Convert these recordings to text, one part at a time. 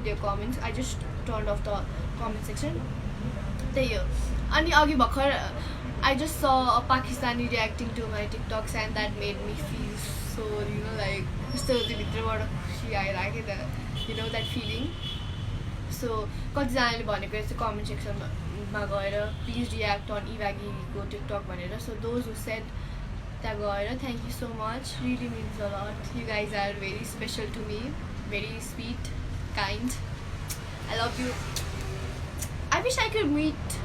their comments. I just turned off the comment section. त्यही हो. अनि अघि भर्खर I just saw a Pakistani reacting to my TikToks and that made me feel so, you know, like यस्तो भित्रबाट खुसी आइरहेको थियो the, you know, that feeling. So कतिजनाले भनेको यस्तो comment sectionमा गएर please react on Evaggyको TikTok भनेर. So those who said त्यहाँ गएर thank you so much, really means a lot. You guys are very special to me, very sweet, kind. I love you. I wish I could meet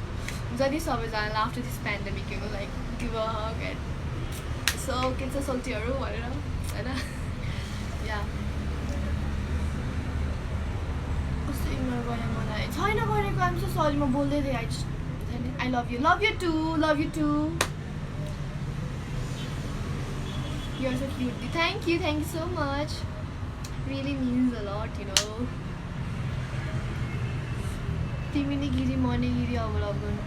Zadi Savajana after this pandemic, you know, like give a hug and so kids are salty or whatever. Yeah. कस्तो ignore गर्ने मलाई छैन गरेको. I'm so sorry. म बोल्दै थिएँ. I love you. Love you too. Love you too. You're so cute. Thank you so much. Really means a lot, you know. तिमी नै गिरी म नै गिरी अब लभ गर्नु.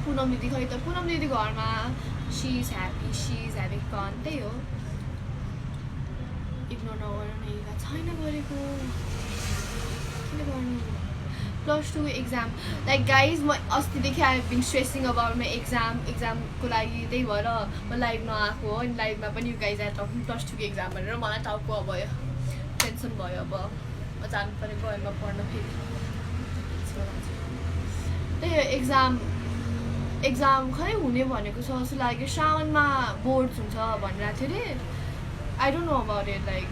पुनम दिदी खै त. पुनम दिदी घरमा she is happy, she is having fun. त्यही हो. इग्नोर नगर न. छैन गरेको. किन गर्नु. +2 एक्जाम. लाइक गाइज म अस्तिदेखि I have been stressing about my एक्जामको लागि. त्यही भएर म लाइभ नआएको हो. अनि लाइभमा पनि you guys are talking +2 exam भनेर मलाई टाउको भयो. टेन्सन भयो. अब म जानु पऱ्यो गएमा पढ्न फेरि. त्यही एक्जाम खै हुने भनेको छ जस्तो लाग्यो. श्रावणमा बोर्ड्स हुन्छ भनिरहेको थियो अरे. I don't know about it. Like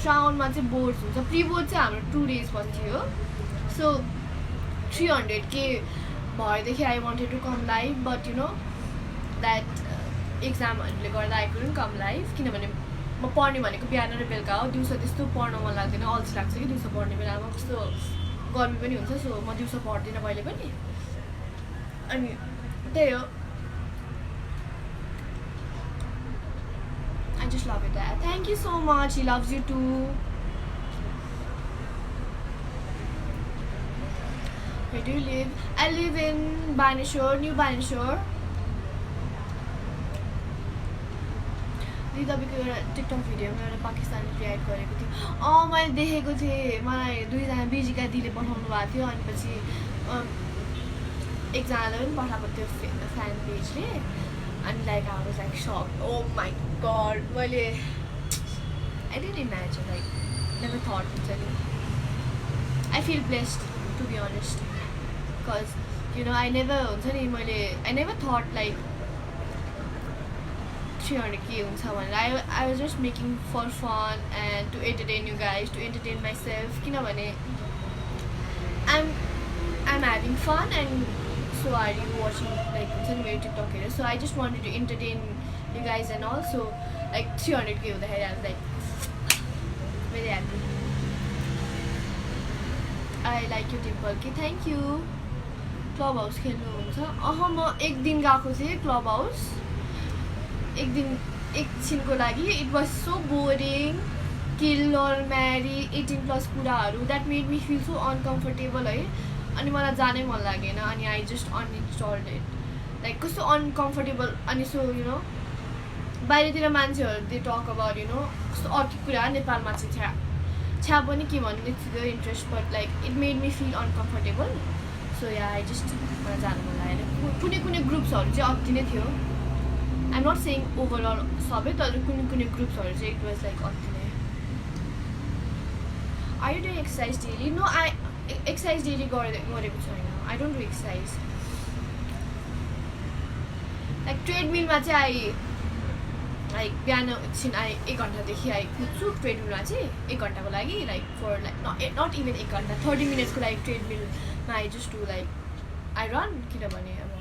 श्रावणमा चाहिँ बोर्ड्स हुन्छ. प्री बोर्ड चाहिँ हाम्रो 2 days पछि थियो. सो 300K भएदेखि I wanted to come live but you know that एक्जामहरूले गर्दा आई कुडन्ट कम लाइभ. किनभने म पढ्ने भनेको बिहान र बेलुका हो. दिउँसो त्यस्तो पढ्न मन लाग्दैन. अल्छी लाग्छ कि दिउँसो पढ्ने बेलामा. कस्तो गर्मी पनि हुन्छ. सो म दिउँसो पढ्दिनँ कहिले पनि. अनि त्यही हो. I just love it. Thank you so much. He loves you too. Where do you live? I live in Baneshore, New Baneshore. दिदी तपाईँको एउटा टिकटक भिडियोमा एउटा पाकिस्तानी रियाक्ट गरेको थियो. मैले देखेको थिएँ. मलाई 2जना बिजिका दिदीले पठाउनु भएको थियो. अनि पछि एकजनालाई पनि पठाएको थियो फ्यान पेजले. अनि like I was like shock. Oh my god. मैले I didn't imagine. Like never thought हुन्छ नि. I feel blessed to be honest. Because you know I never हुन्छ नि. I never thought like 300K हुन्छ भनेर. I was just making for fun and to entertain you guys, to entertain myself. किनभने I'm having fun and so are you watching like हुन्छ नि मेरो TikTok हेरेर. So I just wanted to entertain you guys and all. So like 300K हुँदाखेरि I was like very happy. I like you dimple कि. Thank you. Club house खेल्नुहुन्छ? म एक दिन गएको थिएँ क्लब हाउस. एक दिन एकछिनको लागि. It was so boring. Kill or marry 18+ कुराहरू. That made me feel so uncomfortable है. अनि मलाई जानै मन लागेन. अनि I just uninstalled it. Like कस्तो अनकम्फर्टेबल. अनि सो यु नो बाहिरतिर मान्छेहरू they talk about you know कस्तो अर्कै कुरा. नेपालमा चाहिँ छ्या पनि के भन्ने थियो interest. But like it made me feel uncomfortable. So yeah I just मलाई जानु मन लागेन. कुनै ग्रुप्सहरू चाहिँ अति नै थियो. आइम नट सेङ ओभरअल सबै. तर कुनै ग्रुप्सहरू चाहिँ इट वाज लाइक अति नै. Are you doing exercise daily? No exercise daily गरेको छैन. I don't do exercise. Like ट्रेडमिलमा चाहिँ लाइक बिहान एकछिन 1 घन्टादेखि कुद्छु ट्रेडमिलमा चाहिँ 1 घन्टाको लागि. Like for like not even 1 घन्टा 30 मिनट्सको लागि ट्रेडमिलमा I just do like I run. किनभने अब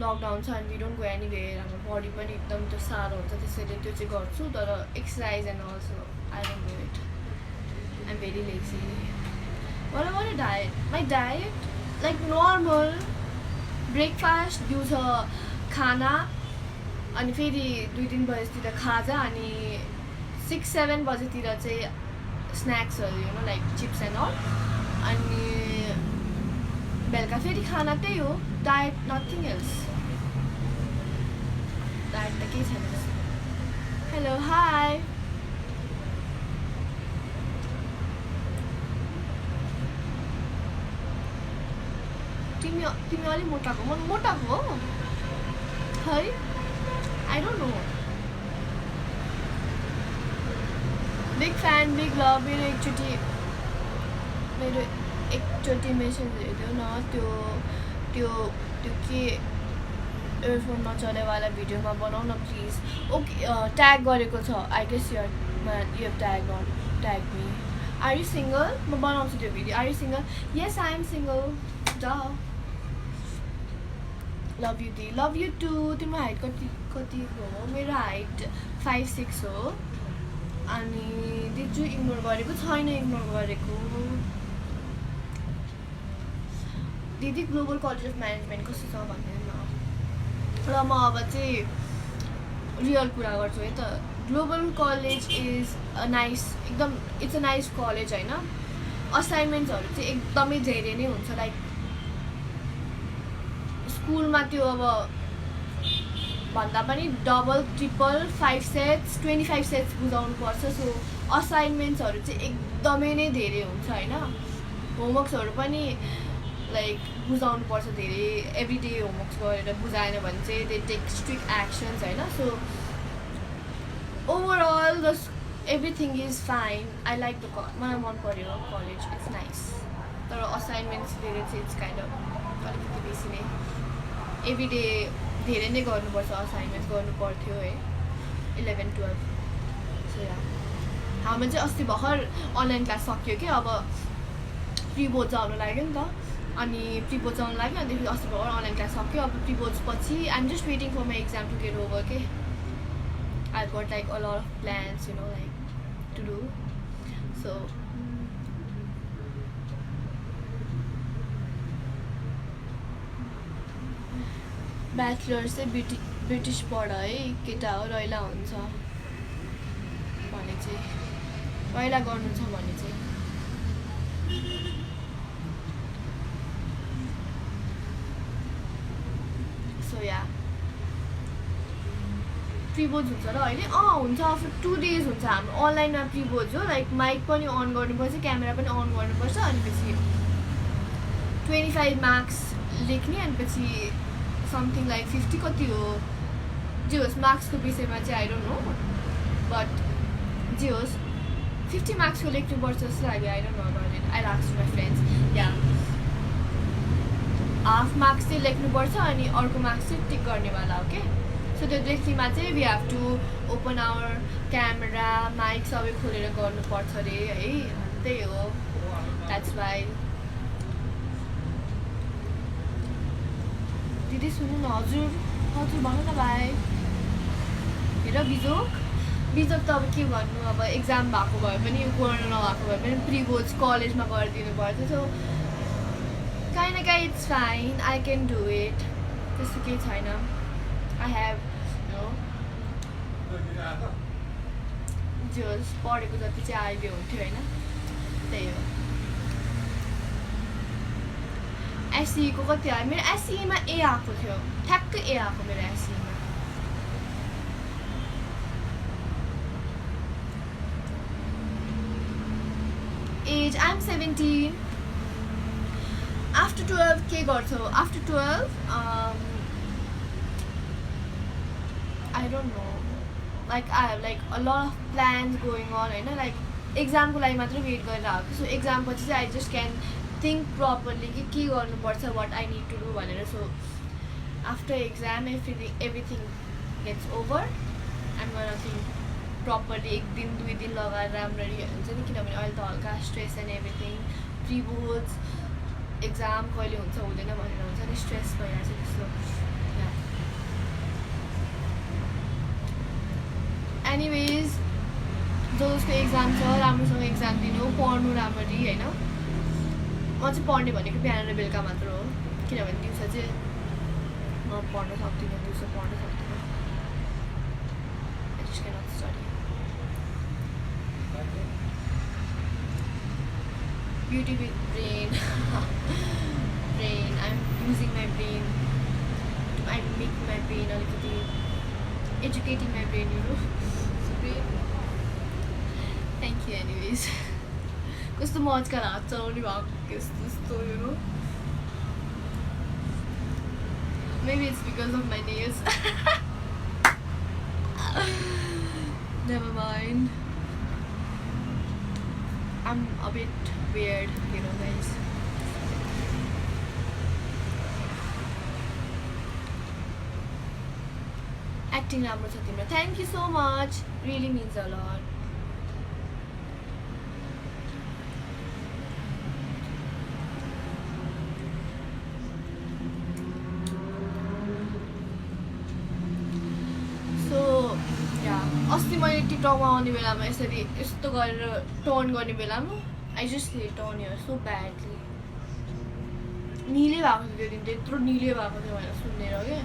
लकडाउन छ अनि वी डोन्ट गो एनिवेयर. हाम्रो बडी पनि एकदम त्यो साह्रो हुन्छ. त्यसैले त्यो चाहिँ गर्छु. तर exercise and also I don't do it. I am very lazy. what a diet. My diet like normal breakfast दिउँसो खाना अनि फेरि 2-3 बजेतिर खाजा अनि 6-7 बजेतिर चाहिँ स्न्याक्सहरू you know like chips and all. अनि बेलुका फेरि खाना. त्यही हो डायट. Nothing else. डायट त केही छैन. Hello hi. तिमी अलि मोटाको म मोटाको हो है I don't no big fan big love मेरो एकचोटि मेसेज हेर्यो न त्यो त्यो त्यो के इयरफोन नचलेवाला भिडियोमा बनाऊ न प्लिज ओके ट्याग गरेको छ I guess you tag me are you single म बनाउँछु त्यो video are you single yes I am single जा लभ यु दी लभ यु टु तिम्रो हाइट कति हो मेरो हाइट 5'6" हो अनि दिजु इग्नोर गरेको छैन इग्नोर गरेको दिदी ग्लोबल कलेज अफ म्यानेजमेन्ट कस्तो छ भन्दैन न र म अब चाहिँ रियल कुरा गर्छु है त global college is a nice एकदम इट्स अ नाइस कलेज होइन असाइनमेन्ट्सहरू चाहिँ एकदमै धेरै नै हुन्छ लाइक स्कुलमा त्यो अब भन्दा पनि डबल ट्रिपल 5 सेट्स 25 सेट्स बुझाउनु पर्छ सो असाइनमेन्ट्सहरू चाहिँ एकदमै नै धेरै हुन्छ होइन होमवर्क्सहरू पनि लाइक बुझाउनु पर्छ धेरै एभ्री डे होमवर्क्स गरेर बुझाएन भने चाहिँ दे टेक स्ट्रिक्ट एक्सन्स होइन so overall the everything is fine I like the मलाई मन पर्यो कलेज इट्स नाइस तर असाइनमेन्ट्स धेरै चाहिँ इट्स काइन्ड अफ अलिकति बेसी नै एभ्री डे धेरै नै गर्नुपर्छ असाइनमेन्ट्स गर्नु पर्थ्यो है 11-12 सो या हाम्रो चाहिँ अस्ति भर्खर अनलाइन क्लास सक्यो कि अब प्री बोर्ड्स आउनु लाग्यो नि त अनि प्री बोर्ड्स आउनु लाग्यो अनि अस्ति भर्खर अनलाइन क्लास सक्यो अब प्री बोर्ड्स पछि I am just waiting for my exam to get over के I got like a lot of plans you know like to do so bachelor चाहिँ ब्रिटिस पढ है केटा हो रैला हुन्छ भने चाहिँ रैला गर्नु छ भने चाहिँ सो या प्रिबोर्ड्स हुन्छ र अहिले हुन्छ आफ्टर 2 days हुन्छ हाम्रो अनलाइनमा प्रिबोर्ड्स हो लाइक माइक पनि अन गर्नुपर्छ क्यामेरा पनि अन गर्नुपर्छ अनि पछि 25 मार्क्स लेख्ने अनि पछि समथिङ लाइक 50 कति हो जे होस् मार्क्सको विषयमा चाहिँ आई डोन्ट नो बट जे होस् 50 मार्क्सको लेख्नुपर्छ जस्तो लाग्यो I don't know about it I last my friends yeah half marks चाहिँ लेख्नुपर्छ अनि अर्को मार्क्स चाहिँ टिक गर्नेवाला हो के सो त्यो लेख्नेमा चाहिँ we have to open our camera mic सबै खोलेर गर्नुपर्छ अरे है त्यही हो द्याट्स वाइ दिदी सुन्नु न हजुर हजुर भन्नु न भाइ हेर बिजोक त अब के भन्नु अब एक्जाम भएको भए पनि कोरोना नभएको भए पनि प्री बोर्ड्स कलेजमा गरिदिनु पर्छ सो काहीँ न काहीँ it's fine I can do it त्यस्तो केही छैन आई हेभ जे होस् पढेको जति चाहिँ अहिले हुन्थ्यो होइन त्यही हो एससीको कति आयो मेरो एससीमा ए आएको थियो ठ्याक्कै ए आएको मेरो एससीमा एज आई एम 17 आफ्टर 12 के गर्छौ after 12 I don't know like I have like a lot of plans going on होइन like एक्जामको लागि मात्रै वेट गरेर आएको सो एक्जाम पछि चाहिँ I just can think properly कि के गर्नुपर्छ what I need to do भनेर so after exam everything gets over I'm gonna think properly 1 दिन 2 दिन लगाएर राम्ररी हुन्छ नि किनभने अहिले त हल्का stress and everything pre boards exam कहिले हुन्छ हुँदैन भनेर हुन्छ नि स्ट्रेस भइरहेको छ त्यस्तो एनिवेज जसको एक्जाम छ राम्रोसँग एक्जाम दिनु पढ्नु राम्ररी होइन म चाहिँ पढ्ने भनेको बिहान र बेलुका मात्र हो किनभने दिउँसो चाहिँ म पढ्न सक्दिनँ दिउँसो पढ्न सक्दिनँ I just cannot study beauty with brain I am using my brain I make my brain अलिकति educating my brain you know thank you anyways कस्तो मजका हात चलाउने भएको यस्तो यस्तो you know Maybe it's because of my nails. Never mind. I'm a bit weird, you know, guys. Acting राम्रो छ तिम्रो. Thank you so much. Really means a lot. अस्ति मैले टिकटकमा आउने बेलामा यसरी यस्तो गरेर टर्न गर्ने बेलामा I just hate turn here so badly. निले भएको थियो त्यो दिन त यत्रो निले भएको थियो भनेर सुनेर क्या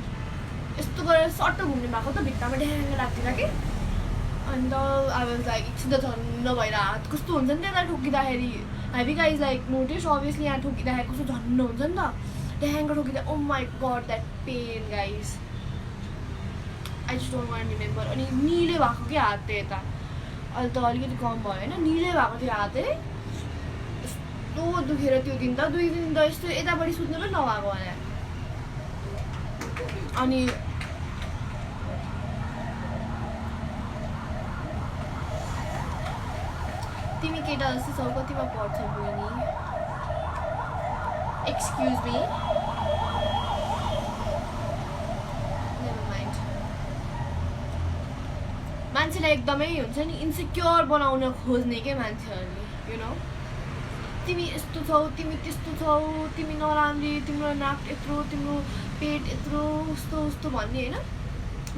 यस्तो गरेर सट्ट घुम्ने भएको त भित्तामा ढ्याङ्ग राख्दिनँ कि अन्त आई वाज लाइक एकछिन त झन्न भएर हात कस्तो हुन्छ नि त्यता ठोकिँदाखेरि. Have you guys like notice obviously यहाँ ठोकिँदाखेरि कस्तो झन्न हुन्छ नि त ढ्याङ्ग ठोकिँदा. Oh my god that pain guys. I just don't want remember. अनि निले भएको कि हात त्यो यता अहिले त अलिकति कम भयो होइन. निले भएको थियो हातै यस्तो दुखेर त्यो दिन त 2 दिन त यस्तो यतापट्टि सुत्नु पनि नभएको होला. अनि तिमी केटा जस्तो छौ कतिमा पढ्छौ बहिनी? Excuse me. मान्छेलाई एकदमै हुन्छ नि इन्सिक्योर बनाउन खोज्ने के मान्छेहरूले यु नो. तिमी यस्तो छौ तिमी त्यस्तो छौ तिमी नराम्री तिम्रो नाक यत्रो तिम्रो पेट यत्रो उस्तो उस्तो भन्ने होइन.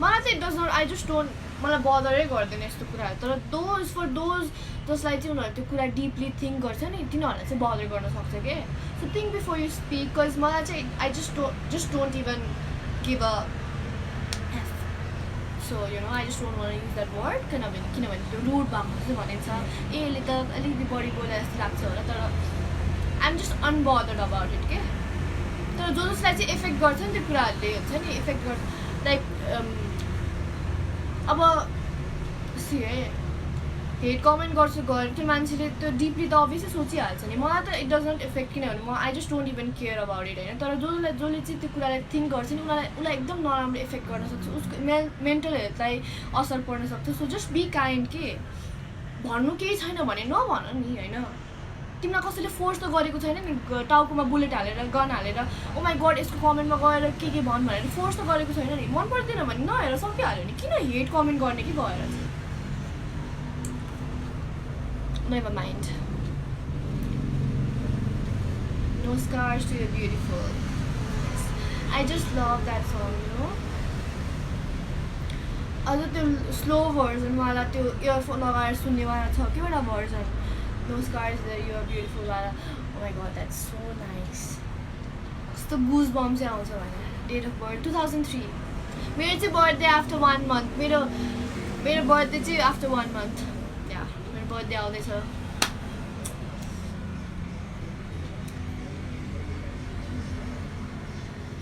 मलाई चाहिँ it does not I just don't मलाई बदरै गर्दैन यस्तो कुराहरू. तर दोज फर दोज जसलाई चाहिँ उनीहरू त्यो कुरा डिपली थिङ्क गर्छ नि तिनीहरूलाई चाहिँ बदर गर्न सक्छ के. So think before you speak. Because मलाई चाहिँ I just don't even give a so you know I just don't want use that word. किनभने त्यो रुड भएको चाहिँ भनिन्छ ए यसले त अलिकति बढी बोले जस्तो लाग्छ होला तर I am just unbothered about it के. तर जसलाई चाहिँ इफेक्ट गर्छ नि त्यो कुराहरूले हुन्छ नि इफेक्ट गर्छ लाइक अब सी है हेट कमेन्ट गर्छु गऱ्यो त्यो मान्छेले त्यो डिपली त अभियसली सोचिहाल्छ नि. मलाई त इट डज नट इफेक्ट किनभने म I just don't even care about it होइन. तर जसले चाहिँ त्यो कुरालाई थिङ्क गर्छ नि उसलाई एकदम नराम्रो इफेक्ट गर्न सक्छ. उसको मेन्टल हेल्थलाई असर पर्न सक्छ. सो जस्ट बी काइन्ड के. भन्नु केही छैन भने नभन नि होइन. तिमीलाई कसैले फोर्स त गरेको छैन नि टाउकोमा बुलेट हालेर गन हालेर ओ माई गड यसको कमेन्टमा गएर के भन् भनेर फोर्स त गरेको छैन नि. मन पर्दैन भने नहेर सकिहाल्यो नि. किन हेट कमेन्ट गर्ने कि गएर चाहिँ. Never mind. No scars to the beautiful. Yes. I just love that song, you know. अझ त्यो स्लो भर्जनवाला त्यो इयरफोन लगाएर सुन्नेवाला छ कि एउटा version No scars to the beautiful वाला. Oh my god, that's so nice. कस्तो गुज बम्स चाहिँ आउँछ भने. Date of birth 2003. मेरो चाहिँ बर्थडे आफ्टर 1 month. मेरो बर्थडे चाहिँ आफ्टर 1 month. बर्थडे आउँदैछ.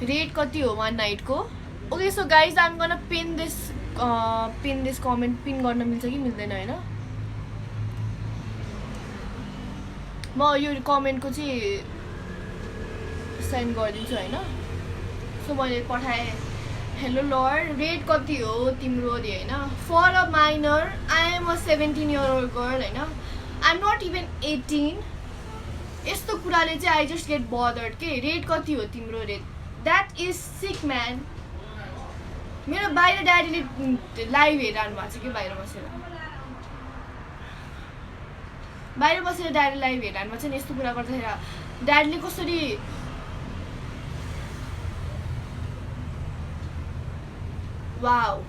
रेट कति हो 1 नाइटको? Okay so guys I am gonna pin this comment pin गर्न मिल्छ कि मिल्दैन होइन. म यो कमेन्टको चाहिँ सेन्ड गरिदिन्छु होइन. सो मैले पठाएँ हेलो लर्ड रेट कति हो तिम्रो अरे होइन. For a minor I am a 17-year-old girl होइन. I am not even 18. यस्तो कुराले चाहिँ आई जस्ट गेट बदर्ड के. रेट कति हो तिम्रो rate. That is sick man. मेरो बाहिर ड्याडीले लाइभ हेरिरहनु भएको छ कि बाहिर बसेर ड्याडी लाइभ हेरिरहनु भएको छ नि. यस्तो कुरा गर्दाखेरि ड्याडीले कसरी Wow.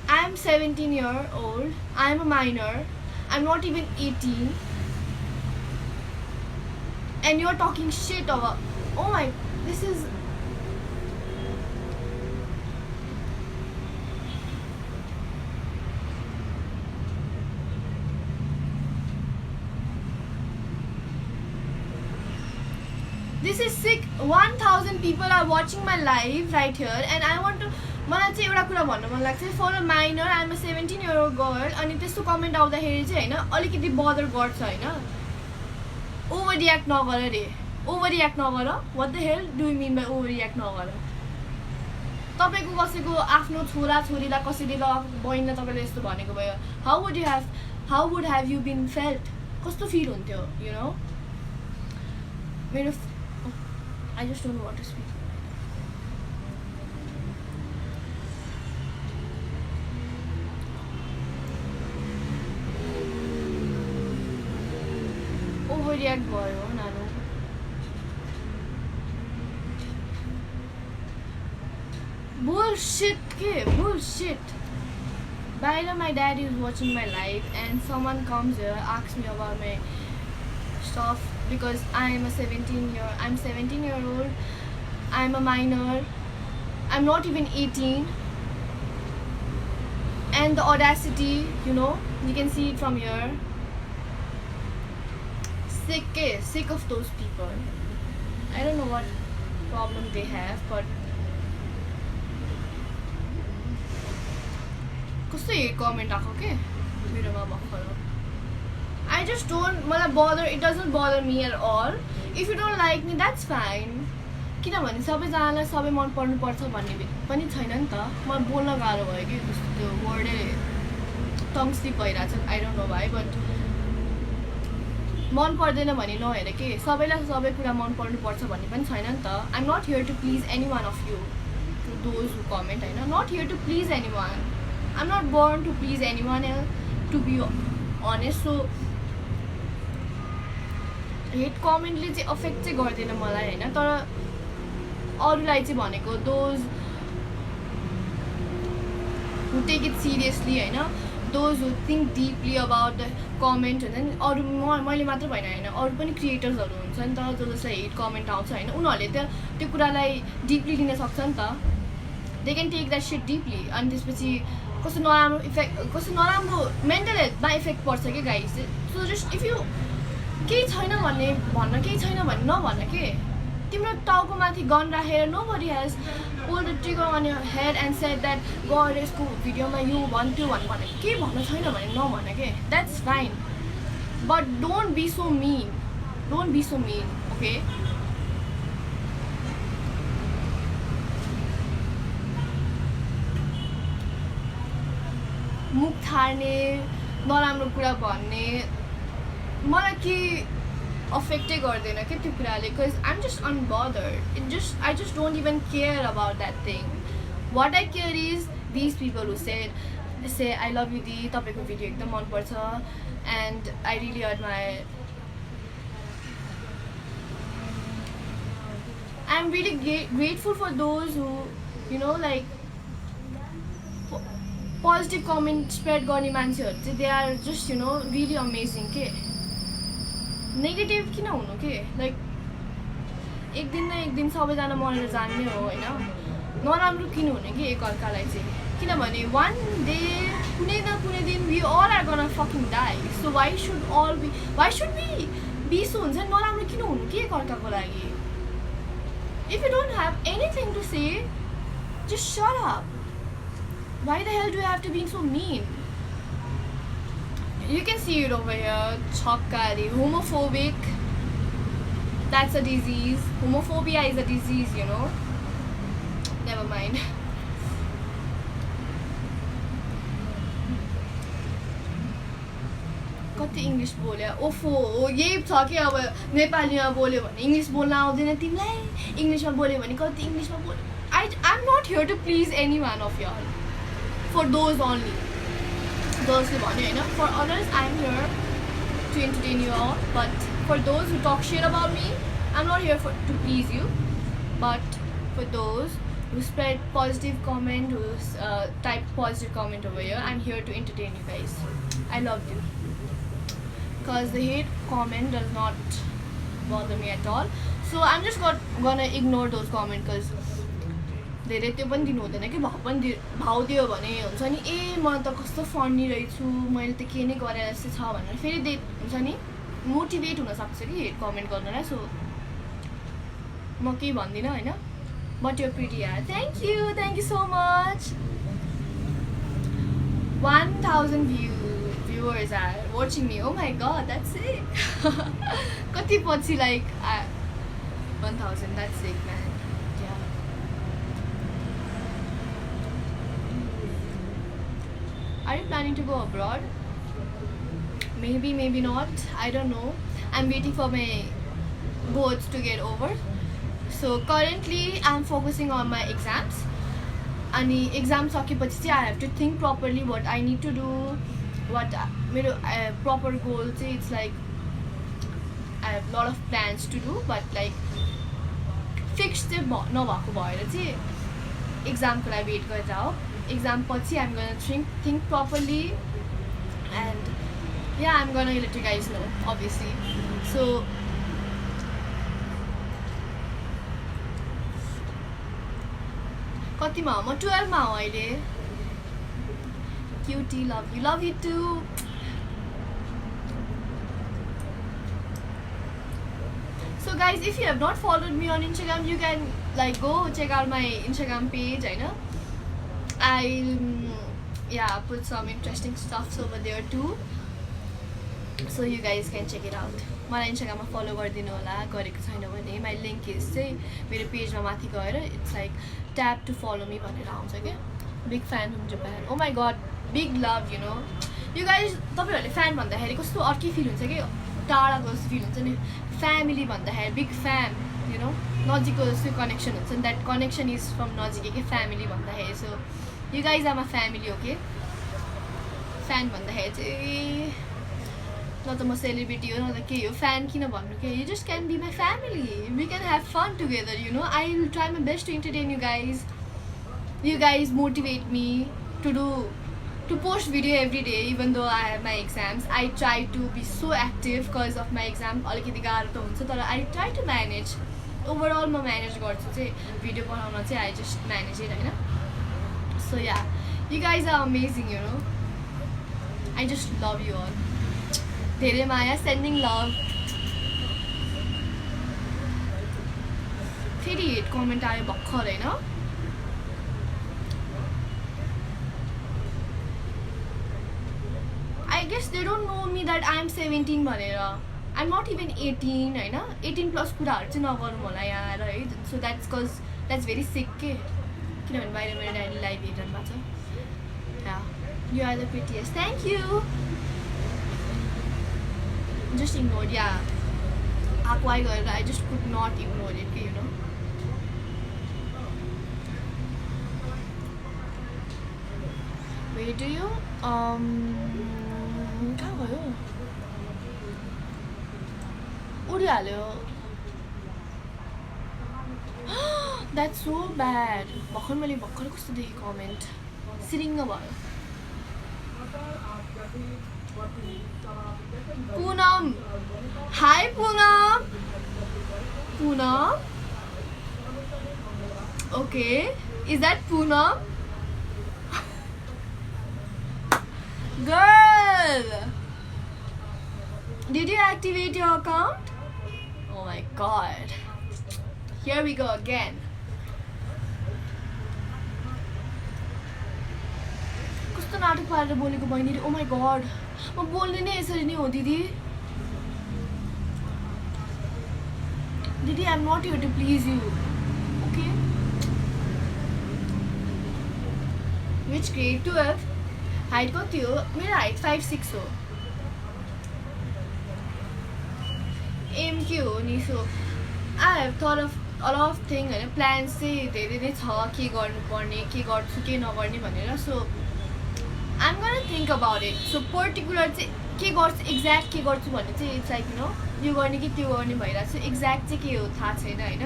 I'm 17-year-old. I'm a minor. I'm not even 18. And you're talking shit about. Oh my. This is. This is sick. 1000 people are watching my live right here and I want to मलाई चाहिँ एउटा कुरा भन्नु मन लाग्छ. For a minor I am a 17-year-old गर्ल. अनि त्यस्तो कमेन्ट आउँदाखेरि चाहिँ होइन अलिकति बदर गर्छ होइन. ओभर रियाक्ट नगर रे ओभर रियाक्ट नगर what the hell do you mean by overreact नगर तपाईको कसैको आफ्नो छोरा छोरीलाई कसैले ल बहिनीलाई तपाईले यस्तो भनेको भयो how would have you been felt कस्तो फिल हुन्थ्यो यु नो मेरो I just don't want to speak overreact भयो नानु bullshit bullshit Baila, my dad is watching my live and someone comes here asks me about my stuff because I'm 17-year-old, I'm a minor, I'm not even 18, and the audacity, you know, you can see it from here. Sick of those people. I don't know what problem they have, but कस्तो hate comment आएको के मेरोमा भर्खर I just don't मलाई bother it doesn't bother me at all if you don't like me that's fine किनभने सबैजनालाई सबै मन पर्नुपर्छ भन्ने पनि छैन नि त मलाई बोल्न गाह्रो भयो कि जस्तो त्यो वर्डै टङ स्लिप भइरहेको छ आई डोन्ट नो भाइ बट मन पर्दैन भने नहेर के सबैलाई सबै कुरा मन पर्नुपर्छ भन्ने पनि छैन नि त I am not here to please anyone of you to those who comment होइन not here to please anyone I'm not born to please anyone else, to be honest. So hate comment ले चाहिँ affect चाहिँ गर्दैन मलाई हैन तर अरूलाई चाहिँ भनेको those who take it seriously हैन those who think deeply about the comment हैन अरू मैले मात्र भइन हैन अरू पनि क्रिएटर्सहरु हुन्छ नि त जसलाई hate comment आउँछ हैन उनीहरुले त्यो कुरालाई deeply लिन सक्छ नि त they can take that shit deeply अनि त्यसपछि कस्तो नराम्रो इफेक्ट कस्तो नराम्रो मेन्टल हेल्थमा इफेक्ट पर्छ के guys so just if you केही छैन भन्ने भन्न केही छैन भन्ने नभन्न के तिम्रो टाउको माथि गन राखेर nobody has pulled the trigger on your head and said that God यसको भिडियोमा यु भन्थ्यो भने के भन्न छैन भने नभन्न के that's fine but don't be so mean okay मुख थार्ने नराम्रो कुरा भन्ने मलाई के अफेक्टै गर्दैन के त्यो कुराले because I am just unbothered I just don't even care about that thing what I care is these people who say I love you दी तपाईँको भिडियो एकदम मनपर्छ and I really admire I am really grateful for those who you know like positive comment spread गर्ने मान्छेहरु चाहिँ they are just you know really amazing के negative किन हुनु के like एक दिन न एक दिन सबैजना मरेर जान्ने हो हैन नराम्रो किन हुने के एकअर्कालाई चाहिँ किनभने one day कुनै न कुनै दिन we all are gonna fucking die so why should we be so हुन्छ नराम्रो किन हुनु के एकअर्काको लागि if you don't have anything to say just shut up. Why the hell do you have to be so mean? You can see it over here. Chokkari, homophobic. That's a disease. Homophobia is a disease, you know. Never mind. कति English बोल्यो ओफो यही छ कि अब नेपालीमा बोल्यो भने इङ्ग्लिस बोल्न आउँदैन तिमीलाई इङ्ग्लिसमा बोल्यो भने कति इङ्ग्लिसमा बोल्यो I'm not here to please any one of y'all. For those only. Those who want, you know. For others, I'm here to entertain you all. But for those who talk shit about me, I'm not here to please you. But for those who spread positive comment, who type positive comment over here, I'm here to entertain you guys. I love you. Because the hate comment does not bother me at all. So I'm just gonna ignore those comments because धेरै त्यो पनि दिनु हुँदैन कि भाउ दियो भने हुन्छ नि ए म त कस्तो फन्नी रहेछु मैले त के नै गरे जस्तो छ भनेर फेरि हुन्छ नि मोटिभेट हुन सक्छ कि हेट कमेन्ट गर्नलाई सो म केही भन्दिनँ हैन बट यु प्रिटी यार thank you so much 1000 viewers are watching me oh my god that's it कति पछि like 1000, that's sick, man. Yeah. Are you planning to go abroad? Maybe, maybe not. I don't know. I'm waiting for my boards to get over. So currently I'm focusing on my exams. And exam सकेपछि I have to think properly what I need to do, what मेरो proper goal चाहिँ. It's like I have a lot of plans to do, but like fixed चाहिँ नभएको भएर चाहिँ examको लागि wait गरेर हो. Exam पछि I'm gonna think properly, and yeah, I'm gonna let you guys know, obviously. So कतिमा हो? म 12 मा हो अहिले. Cutie, love you too. So guys, if you have not followed me on Instagram, you can like go check out my Instagram page, I know. I'll put some interesting stuff over there too, so you guys can check it out. मलाई इन्स्टाग्राममा follow गरिदिनु होला, गरेको छैन भने. My link is चाहिँ मेरो पेजमा माथि गएर it's like tap to follow me भनेर आउँछ क्या. Big fan from Japan. Oh my god, big love, you know. You guys तपाईँहरूले फ्यान भन्दाखेरि कस्तो अर्कै फिल हुन्छ कि, टाढाको जस्तो फिल हुन्छ नि. फ्यामिली भन्दाखेरि बिग फ्यान, यु नो, नजिकको जस्तो कनेक्सन हुन्छ नि. द्याट कनेक्सन इज फ्रम नजिकै के फ्यामिली भन्दाखेरि. सो यु गाइज आमा फ्यामिली हो कि. फ्यान भन्दाखेरि चाहिँ न त म सेलिब्रिटी हो न त केही हो. फ्यान किन भन्नु के, you just can be my family. We can have fun together, you know. I will try my best to entertain you guys. You guys motivate me to post video every day, even though I have my exams. I try to be so active because of my exam. अलिकति गाह्रो त हुन्छ, तर I try to manage. Overall म manage गर्छु चाहिँ video बनाउन चाहिँ. I just manage it, होइन. So yeah, you guys are amazing, you know. I just love you all. धेरै माया, sending love. फेरि हेट कमेन्ट आयो भर्खर, होइन. I guess they don't know me that I'm 17 भनेर. I'm not even 18, होइन. 18 plus कुराहरू चाहिँ नगरौँ होला यहाँ आएर है. So that's very sick के, किनभने बाहिर मेरो ड्याडी लाइभ हेरिरहनु भएको छ. You are the prettiest. Thank you. Just ignore, yeah. आएको आइ गरेर I just could not ignore it, you know. Where do you कहाँ गयो? उडिहाल्यो. That's so bad. भर्खर कस्तो देखेँ कमेन्ट, सिरिङ्ग भयो. Poonam. Hi Poonam. Poonam. Okay. Is that Poonam? Girl! Did you activate your account? Oh my god. Here we go again. कस्तो नाटक पारेर बोलेको बहिनीले. Oh my god. म बोल्ने नै यसरी नै हो दिदी. दिदी, I'm not here to please you. Okay? Which grade? 12. Height कति हो? मेरो हाइट 5'6" हो. एम के हो नि. So I have thought of a lot of thing, होइन. प्लान्स चाहिँ धेरै नै छ, के गर्नुपर्ने, के गर्छु, के नगर्ने भनेर. So I'm gonna think about it. So particular चाहिँ के गर्छु, एक्ज्याक्ट के गर्छु भन्ने चाहिँ इट्स लाइक, यु नो, यो गर्ने कि त्यो गर्ने भइरहेको छ. एक्ज्याक्ट चाहिँ के हो थाहा छैन, होइन.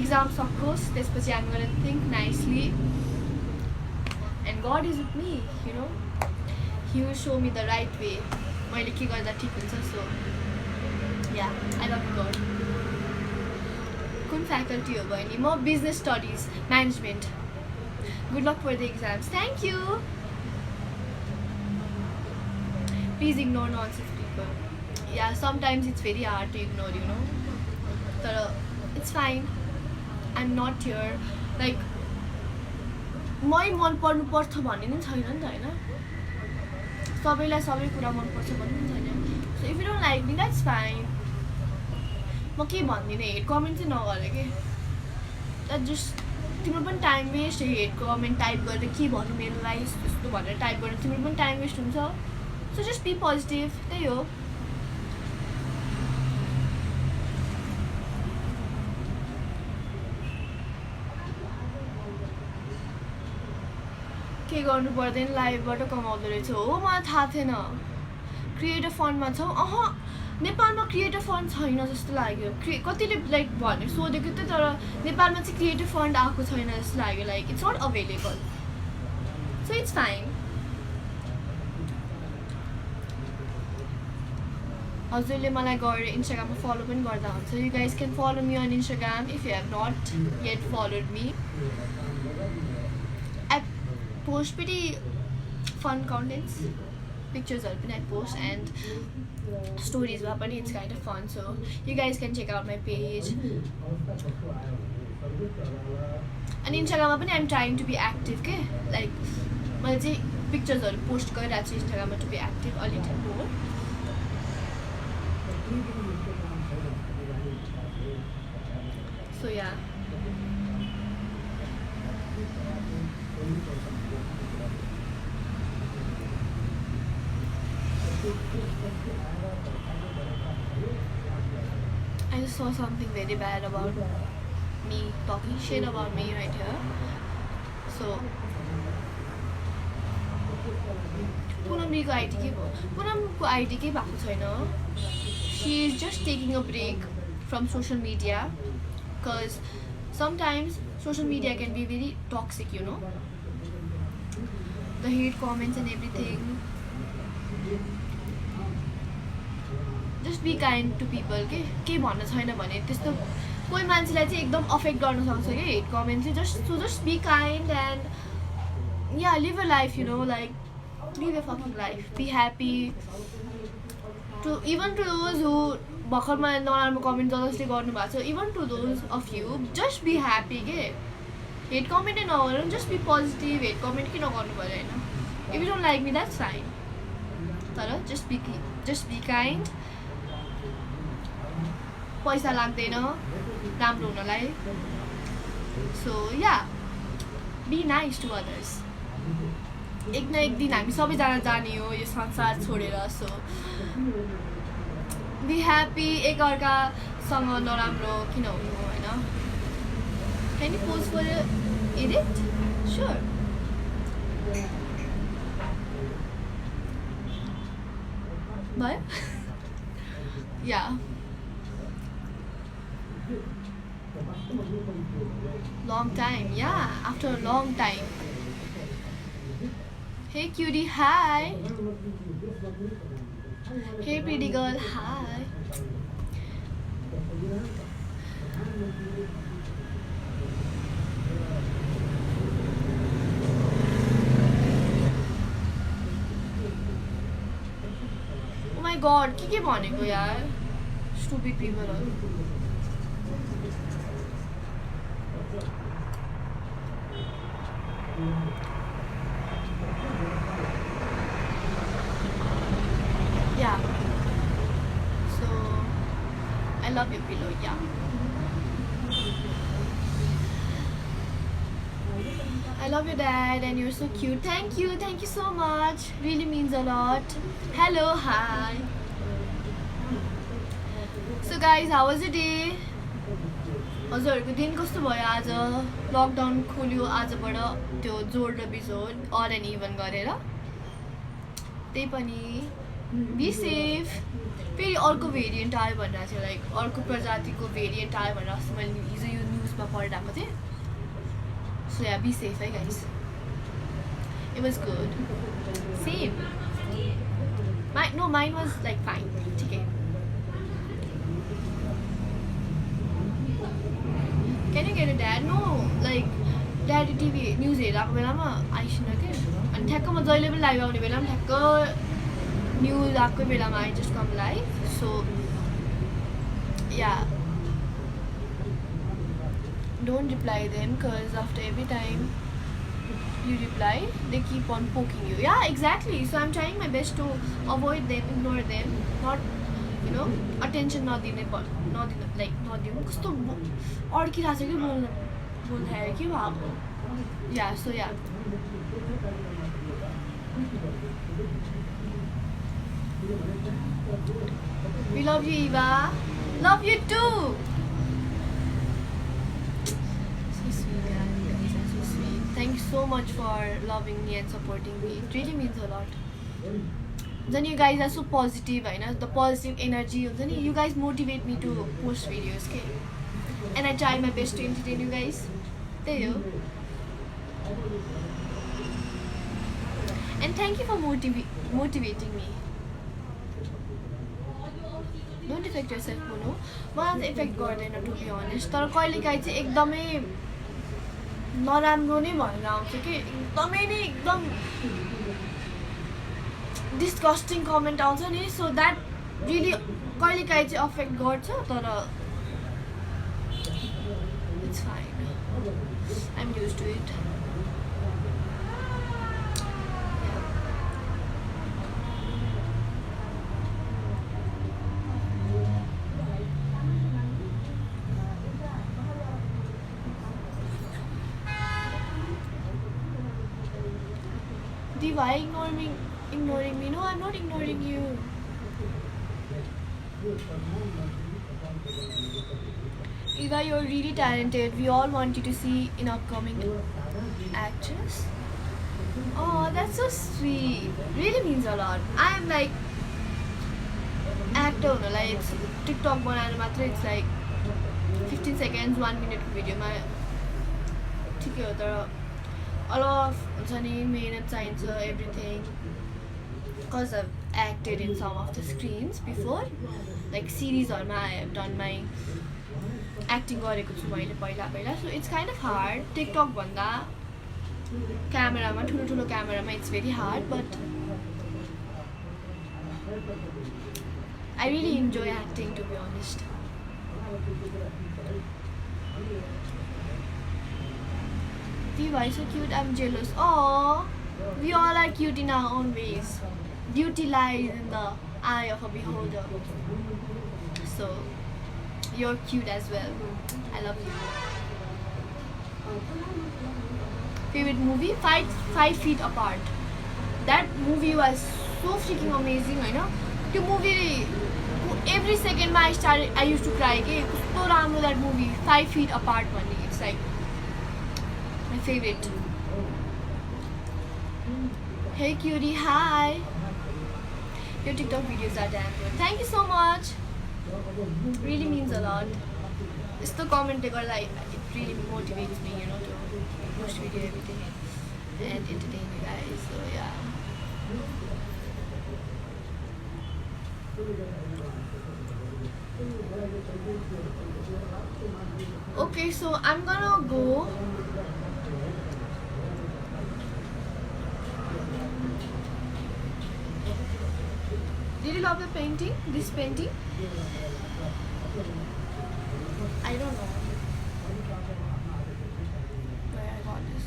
एक्जाम सकोस्, त्यसपछि I'm gonna think nicely. And God is with me, you know. He will show me the right way. मैले के गर्दा ठिक हुन्छ. So yeah, I love you god. कुन फ्याकल्टी हो बहिनी? म business studies management. Good luck for the exams. Thank you. Please ignore nonsense people. Yeah, sometimes it's very hard to ignore, you know. तर it's fine. I am not here like मै मन पर्नुपर्छ भन्ने नै छैन नि त, होइन. सबैलाई सबै कुरा मनपर्छ भन्ने पनि छैन. So if you don't like me, that's fine. म के भन्दिनँ हेट कमेन्ट चाहिँ नगर कि द्याट जस्ट तिम्रो पनि time waste hate comment type गरेर के भन्नु मेरो लाइफ त्यस्तो भनेर टाइप गरेर तिम्रो पनि टाइम वेस्ट हुन्छ सो जस्ट बी पोजिटिभ त्यही हो के गर्नु पर्दैन लाइभबाट कमाउँदो रहेछ हो मलाई थाहा थिएन क्रिएटर फन्डमा छौ नेपालमा क्रिएटर फन्ड छैन जस्तो लाग्यो कतिले लाइक भनेर सोधेको थियो तर नेपालमा चाहिँ क्रिएटर फन्ड आएको छैन जस्तो लाग्यो like it's not available so it's fine हजुरले मलाई गएर इन्स्टाग्राममा फलो पनि गर्दा हुन्छ you guys can follow me on Instagram if you have not yet followed me I post pretty fun contents pictures are I post and stories but it's kind of fun so you guys can check out my page and Instagram I'm trying to be active okay like मैले चाहिँ pictures post गरिरहेको छु Instagram to be active a little more so yeah I just saw something very bad about me, talking shit about me right here. So, Poonam's ID ke bhako chaina. She is just taking a break from social media because sometimes social media can be very toxic, you know. The hate comments and everything. Just be kind to people के भन्न छैन भने त्यस्तो कोही मान्छेलाई चाहिँ एकदम affect गर्न सक्छ के हेट कमेन्ट चाहिँ just be kind and yeah live a life you know like live a fucking life be happy to even to those who भर्खरमा नराम्रो कमेन्ट जसले गर्नु भएको छ even to those of you just be happy के hate comment नै नगर्नु just be positive hate comment किन गर्नु पर्यो हैन if you don't like me that's fine तर just be kind पैसा लाग्दैन राम्रो हुनलाई so yeah be nice to others एक न एक दिन हामी सबैजना जाने हो यो संसार छोडेर सो बी ह्याप्पी एकअर्कासँग नराम्रो किन हुनु होइन can you pose for edit sure भयो yeah long time yeah after a long time hey cutie hi hey pretty girl hi oh my god के भनेको यार stupid people yeah so I love your pillow yeah I love your dad and you're so cute thank you so much really means a lot hello hi so guys how was your day हजुरहरूको दिन कस्तो भयो आज lockdown खोल्यो आजबाट त्यो जोड र बिजोड odd and even गरेर त्यही पनि बी सेफ फेरि अर्को भेरिएन्ट आयो भनेर चाहिँ लाइक अर्को प्रजातिको भेरिएन्ट आयो भनेर अस्ति मैले हिजो यो न्युजमा पढिरहेको थिएँ सो या बी सेफ है guys it was good same mine was like fine ठिकै Can you get a dad? No, like daddy TV news हेरेको बेलामा आइसिन के अनि ठ्याक्क म जहिले पनि लाइभ आउने बेलामा ठ्याक्क न्युज आएको बेलामा I just come live so yeah don't reply them because after every time you reply they keep on poking you yeah exactly so I'm trying my best to avoid them ignore them not you know attention नदिनु like नदिउँ कस्तो अड्किरहेको छ कि बोल्दाखेरि के भएको yeah so yeah We love you, Eva. Love you too. So sweet, guys. So sweet. Thank you so much for loving me and supporting me. It really means a lot. Then you guys are so positive, I know the positive energy. Then you guys motivate me to post videos, okay? And I try my best to entertain you guys. There you. And thank you for motivating me. Don't affect yourself, Mono. मलाई त effect गर्दैन to be honest तर कहिलेकाहीँ चाहिँ एकदमै नराम्रो नै भएर आउँछ कि एकदमै नै एकदम डिस्कस्टिङ कमेन्ट आउँछ नि सो द्याट रियली कहिलेकाहीँ चाहिँ अफेक्ट गर्छ तर it's fine I am use to it Why ignoring me? No, I'm not ignoring you. Eva, you're really talented. We all want you to see an upcoming actress. Oh, that's so sweet. Really means a lot. I'm like actor, no? Like it's TikTok banana matra. It's like 15 seconds, 1 minute video. My ठीक है a lot of minutes science everything because I've acted in some of the screens before like series or I have done my acting gareko chu मैले पहिला so it's kind of hard TikTok भन्दा camera ma ठुलो camera ma it's very hard but I really enjoy acting to be honest. Why so cute? I'm jealous. Oh, we all are cute in our own ways. Beauty lies in the eye of a beholder. So, you're cute as well. I love you. Favorite movie? Five Feet Apart. That movie was so freaking amazing, I know. The movie, every second I used to cry. So ramro that movie. 5 Feet Apart one. It's like my favorite. Hey cutie, hi. Your TikTok videos are damn good. Thank you so much. Really means a lot. It's the comment it really motivates me, you know, to post video every day and entertain you guys. So yeah. Okay, so I'm gonna go. Did you love the painting? This painting? I don't know where I got this.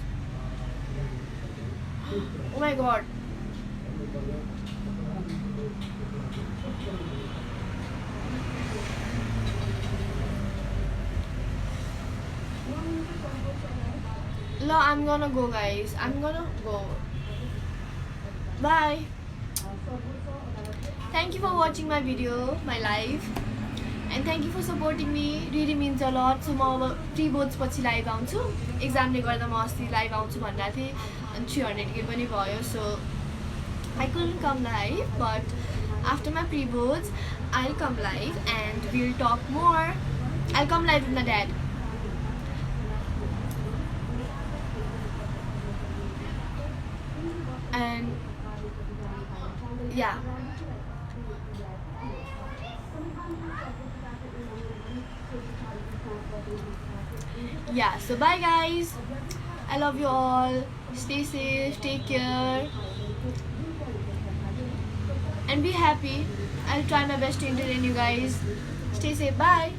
Oh my god. No, I'm gonna go guys. I'm gonna go. Bye. Thank you for watching my video, my live. And thank you for supporting me. Really means a lot. So म pre-boards पछि live आउँछु. Exam ले गर्दा म अस्ति live आउँछु भन्दा थिएँ. अनि 300k पनि भयो. So I couldn't come live, but after my pre-boards, I'll come live and we'll talk more. I'll come live with my dad. And yeah. Yeah, so bye guys. I love you all. Stay safe, take care, and be happy. I'll try my best to entertain you guys. Stay safe, bye.